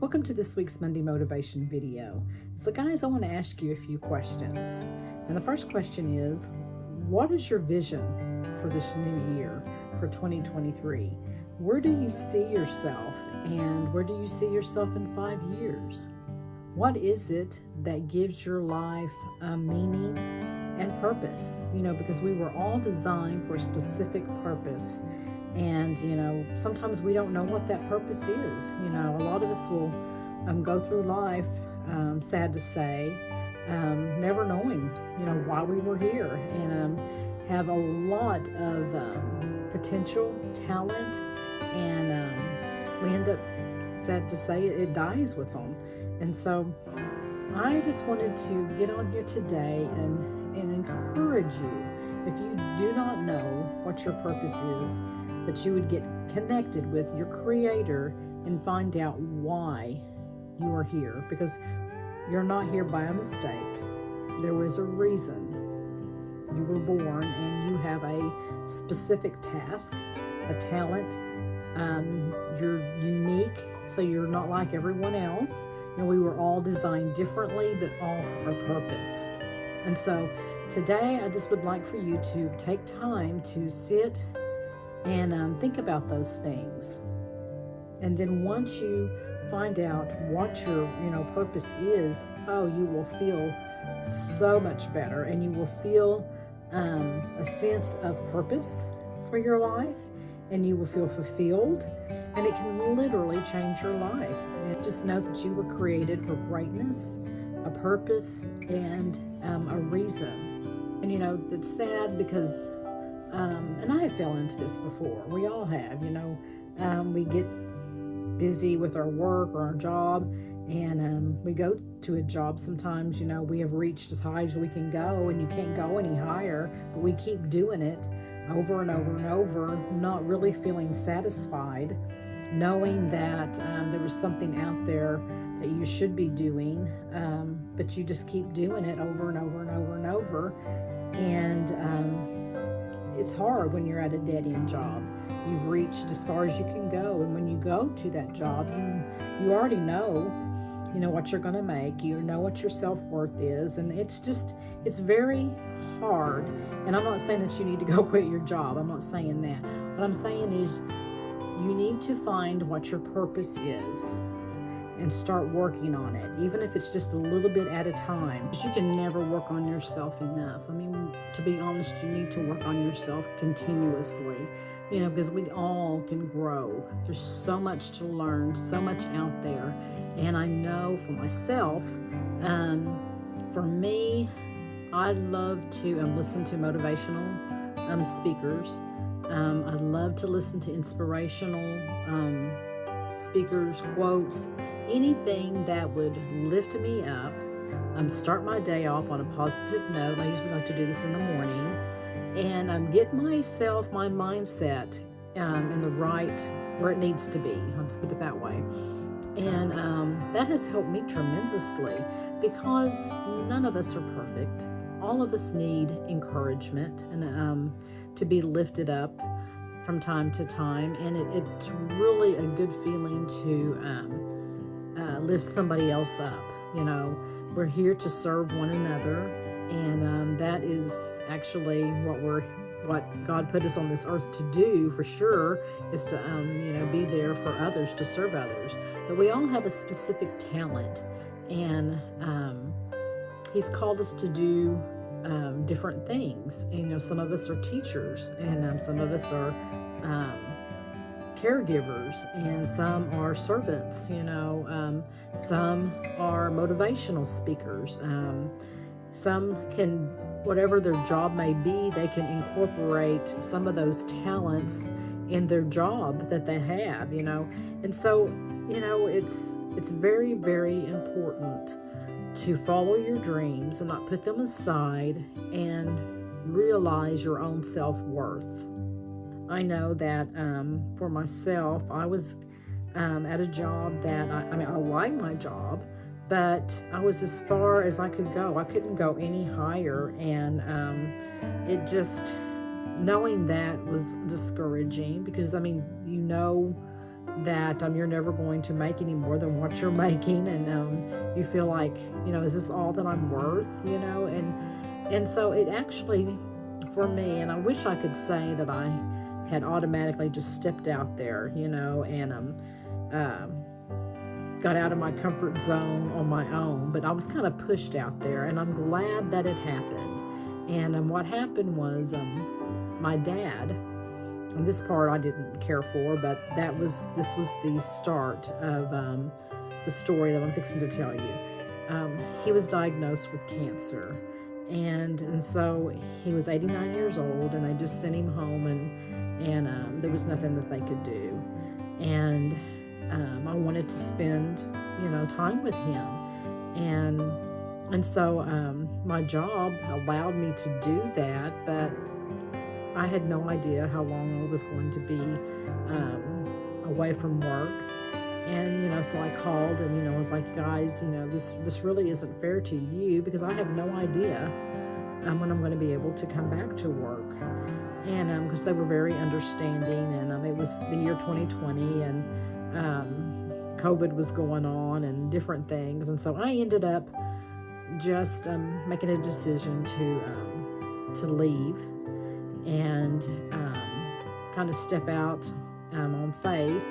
Welcome to this week's Monday Motivation video. So guys, I want to ask you a few questions. And the first question is, what is your vision for this new year, for 2023? Where do you see yourself, and where do you see yourself in 5 years? What is it that gives your life a meaning and purpose? Because we were all designed for a specific purpose. And, sometimes we don't know what that purpose is. A lot of us will go through life, sad to say, never knowing, why we were here, and have a lot of potential, talent, and we end up, sad to say, it dies with them. And so I just wanted to get on here today and encourage you, if you do not know what your purpose is, that you would get connected with your Creator and find out why you are here, because you're not here by a mistake. There was a reason you were born, and you have a specific task, a talent. You're unique, so you're not like everyone else. We were all designed differently, but all for a purpose. And so today I just would like for you to take time to sit and think about those things. And then once you find out what your purpose is, you will feel so much better, and you will feel a sense of purpose for your life, and you will feel fulfilled, and it can literally change your life. And just know that you were created for greatness, a purpose, and a reason. And that's sad because and I have fell into this before. We all have, we get busy with our work or our job, and we go to a job sometimes, we have reached as high as we can go, and you can't go any higher, but we keep doing it over and over and over, not really feeling satisfied, knowing that there was something out there that you should be doing, but you just keep doing it over and over and over and over. And it's hard when you're at a dead-end job. You've reached as far as you can go, and when you go to that job, you already know, what you're going to make. You know what your self-worth is, and it's very hard. And I'm not saying that you need to go quit your job. I'm not saying that. What I'm saying is you need to find what your purpose is and start working on it, even if it's just a little bit at a time. You can never work on yourself enough. To be honest, you need to work on yourself continuously, because we all can grow. There's so much to learn, so much out there. And I know for myself, for me, I love to listen to motivational speakers. I love to listen to inspirational speakers, quotes, anything that would lift me up, start my day off on a positive note. I usually like to do this in the morning, and get myself, my mindset in the right, where it needs to be. I'll just put it that way. And that has helped me tremendously, because none of us are perfect. All of us need encouragement and to be lifted up from time to time, and it's really a good feeling to lift somebody else up. We're here to serve one another, and that is actually what God put us on this earth to do, for sure, is to be there for others, to serve others. But we all have a specific talent, and He's called us to do different things. Some of us are teachers, and some of us are caregivers, and some are servants. Some are motivational speakers. Some can, whatever their job may be, they can incorporate some of those talents in their job that they have. And so it's very, very important to follow your dreams and not put them aside, and realize your own self-worth. I know that for myself, I was at a job that I like my job, but I was as far as I could go. I couldn't go any higher, and it just, knowing that was discouraging, because that you're never going to make any more than what you're making, and you feel like, is this all that I'm worth? And so it actually, for me, and I wish I could say that I had automatically just stepped out there, and got out of my comfort zone on my own, but I was kind of pushed out there, and I'm glad that it happened. And what happened was my dad, and this part I didn't care for, but this was the start of the story that I'm fixing to tell you. He was diagnosed with cancer, and so he was 89 years old, and they just sent him home, and there was nothing that they could do. And I wanted to spend, time with him, and so my job allowed me to do that, but I had no idea how long I was going to be away from work. And so I called, and I was like, guys, this really isn't fair to you, because I have no idea when I'm going to be able to come back to work. And because they were very understanding, and it was the year 2020, and COVID was going on and different things. And so I ended up just making a decision to leave and kind of step out on faith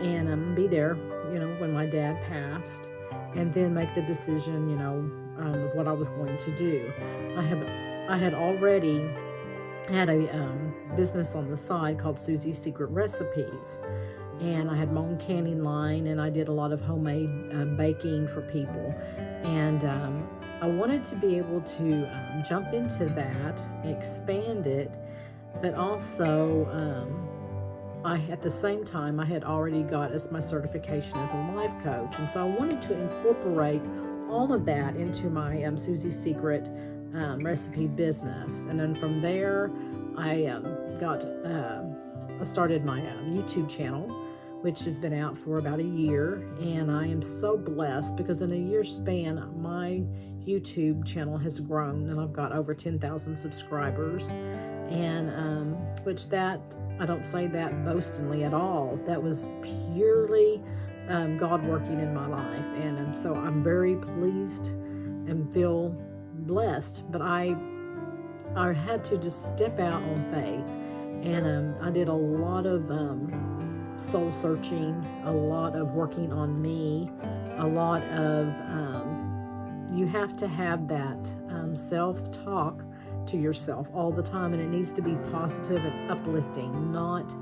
and be there, when my dad passed, and then make the decision, of what I was going to do. I had already had a business on the side called Susie's Secret Recipes, and I had my own canning line, and I did a lot of homemade baking for people, and I wanted to be able to jump into that, expand it, but also at the same time I had already got my certification as a life coach, and so I wanted to incorporate all of that into my Susie's Secret recipe business. And then from there I started my YouTube channel, which has been out for about a year, and I am so blessed because in a year's span my YouTube channel has grown, and I've got over 10,000 subscribers, and which that I don't say that boastingly at all. That was purely God working in my life, and so I'm very pleased and feel blessed. But I had to just step out on faith, and I did a lot of soul searching, a lot of working on me, a lot of you have to have that self-talk to yourself all the time, and it needs to be positive and uplifting, not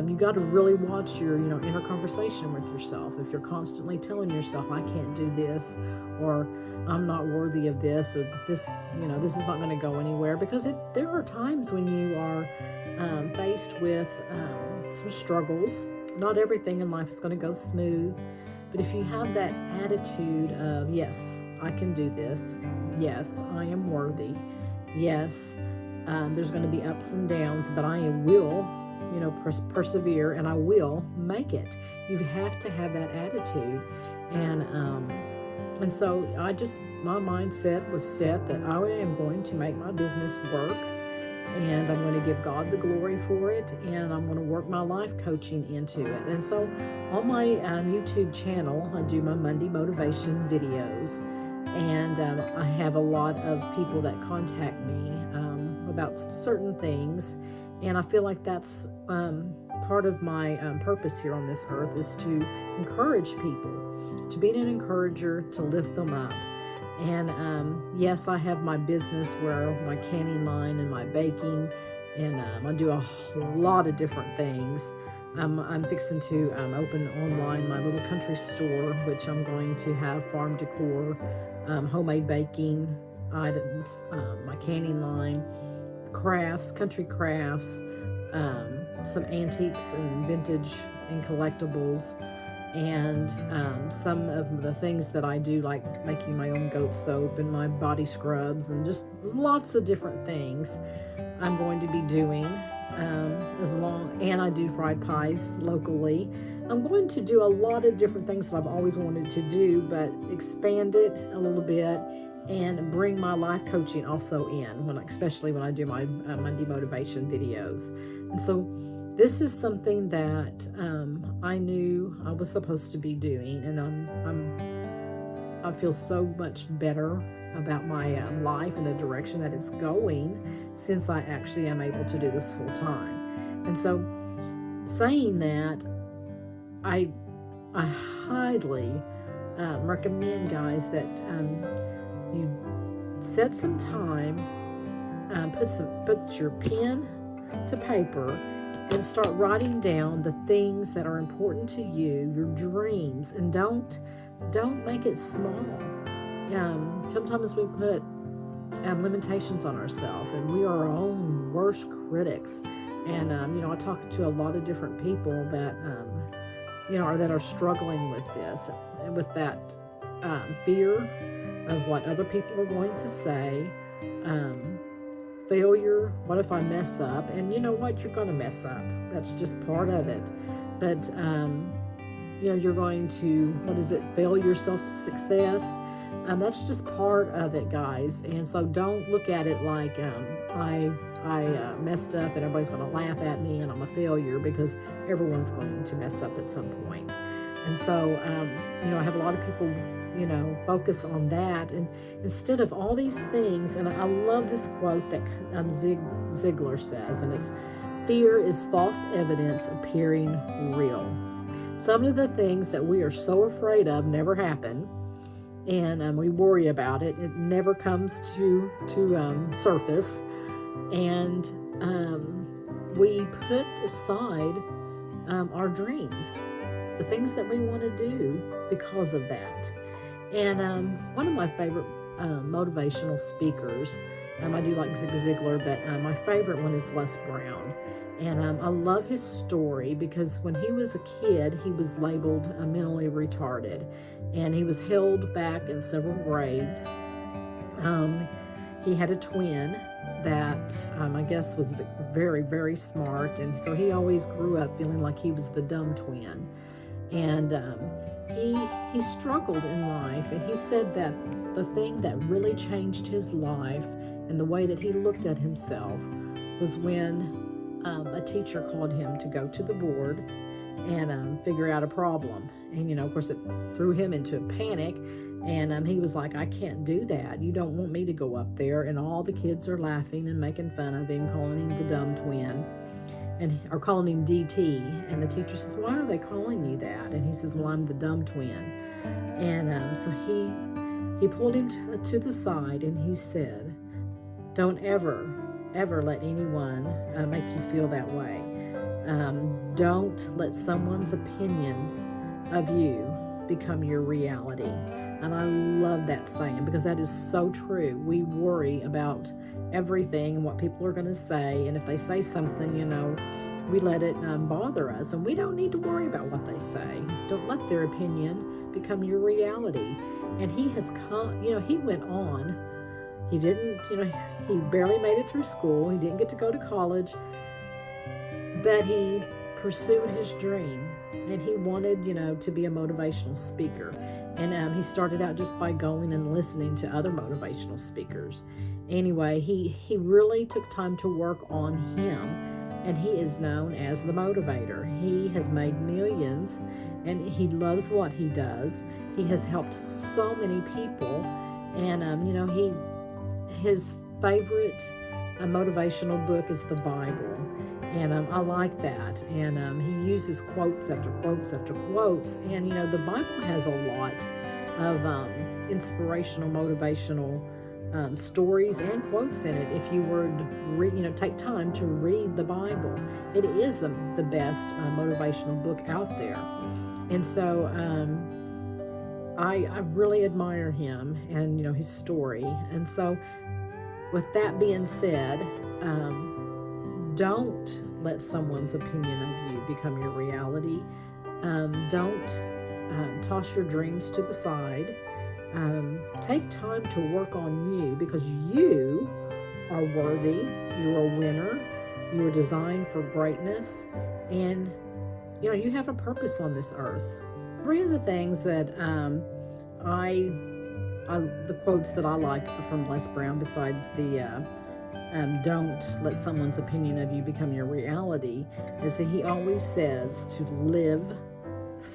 you got to really watch your inner conversation with yourself. If you're constantly telling yourself, I can't do this, or I'm not worthy of this, or this this is not going to go anywhere, because there are times when you are faced with some struggles. Not everything in life is going to go smooth, but if you have that attitude of, yes, I can do this, yes, I am worthy, yes, there's going to be ups and downs, but I will persevere, and I will make it. You have to have that attitude, and so my mindset was set that I am going to make my business work, and I'm going to give God the glory for it, and I'm going to work my life coaching into it. And so on my YouTube channel, I do my Monday motivation videos, and I have a lot of people that contact me about certain things, and I feel like that's part of my purpose here on this earth, is to encourage people, to be an encourager, to lift them up. And yes, I have my business where my canning line and my baking, and I do a lot of different things. I'm fixing to open online my little country store, which I'm going to have farm decor, homemade baking items, my canning line, crafts, country crafts, some antiques and vintage and collectibles, and some of the things that I do, like making my own goat soap and my body scrubs, and just lots of different things I'm going to be doing, and I do fried pies locally. I'm going to do a lot of different things that I've always wanted to do, but expand it a little bit and bring my life coaching also in, especially when I do my Monday motivation videos. And so this is something that I knew I was supposed to be doing, and I feel so much better about my life and the direction that it's going since I actually am able to do this full time. And so, saying that, I highly recommend, guys, that you set some time, put your pen to paper, and start writing down the things that are important to you, your dreams, and don't make it small. Sometimes we put limitations on ourselves, and we are our own worst critics. And I talk to a lot of different people that that are struggling with this, and with that fear of what other people are going to say, failure. What if I mess up? And you know what? You're going to mess up. That's just part of it. But you're going to fail yourself to success. That's just part of it, guys. And so don't look at it like I messed up and everybody's going to laugh at me and I'm a failure, because everyone's going to mess up at some point. And so, I have a lot of people, focus on that. And instead of all these things, and I love this quote that Zig Ziglar says, and it's, fear is false evidence appearing real. Some of the things that we are so afraid of never happen. And we worry about it. It never comes to surface. And we put aside our dreams, the things that we want to do because of that. And one of my favorite motivational speakers, I do like Zig Ziglar, but my favorite one is Les Brown. And I love his story because when he was a kid, he was labeled mentally retarded, and he was held back in several grades. He had a twin that I guess was very, very smart, and so he always grew up feeling like he was the dumb twin. And he struggled in life, and he said that the thing that really changed his life and the way that he looked at himself was when a teacher called him to go to the board and figure out a problem. And, of course, it threw him into a panic. And he was like, I can't do that. You don't want me to go up there. And all the kids are laughing and making fun of him, calling him the dumb twin, or calling him DT. And the teacher says, why are they calling you that? And he says, well, I'm the dumb twin. And so he pulled him to the side, and he said, don't ever let anyone make you feel that way. Don't let someone's opinion of you become your reality. And I love that saying, because that is so true. We worry about everything and what people are going to say. And if they say something, we let it bother us. And we don't need to worry about what they say. Don't let their opinion become your reality. And he has come, he went on. He didn't, he barely made it through school. He didn't get to go to college. But he pursued his dream. And he wanted, to be a motivational speaker. And he started out just by going and listening to other motivational speakers. Anyway, he really took time to work on him, and he is known as the motivator. He has made millions, and he loves what he does. He has helped so many people, and his favorite motivational book is the Bible. And I like that. And he uses quotes after quotes after quotes. And, the Bible has a lot of inspirational, motivational stories and quotes in it. If you were to take time to read the Bible, it is the best motivational book out there. And so I really admire him and, his story. And so with that being said, don't let someone's opinion of you become your reality. Don't toss your dreams to the side. Take time to work on you, because you are worthy. You're a winner. You are designed for greatness. And, you have a purpose on this earth. Three of the things that the quotes that I like from Les Brown, besides the don't let someone's opinion of you become your reality, is that he always says to live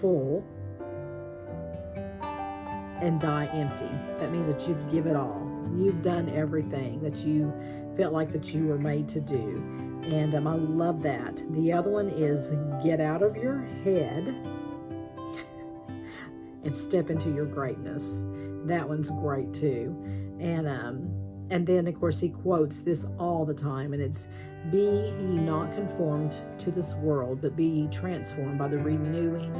full and die empty. That means that you've given it all. You've done everything that you felt like that you were made to do. And I love that. The other one is get out of your head and step into your greatness. That one's great too. And then of course he quotes this all the time, and it's, be ye not conformed to this world, but be ye transformed by the renewing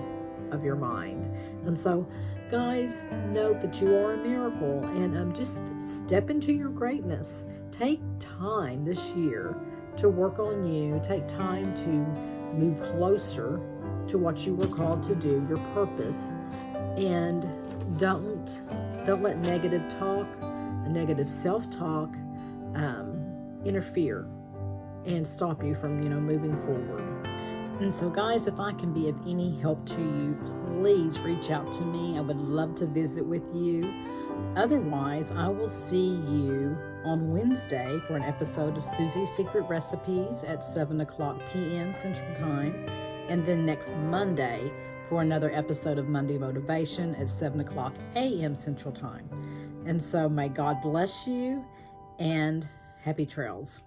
of your mind. And so guys, note that you are a miracle, and just step into your greatness. Take time this year to work on you. Take time to move closer to what you were called to do, your purpose. And don't let negative talk, negative self-talk interfere and stop you from, moving forward. And so guys, if I can be of any help to you, please reach out to me. I would love to visit with you. Otherwise, I will see you on Wednesday for an episode of Susie's Secret Recipes at 7:00 p.m. Central Time. And then next Monday for another episode of Monday Motivation at 7:00 a.m. Central Time. And so may God bless you, and happy trails.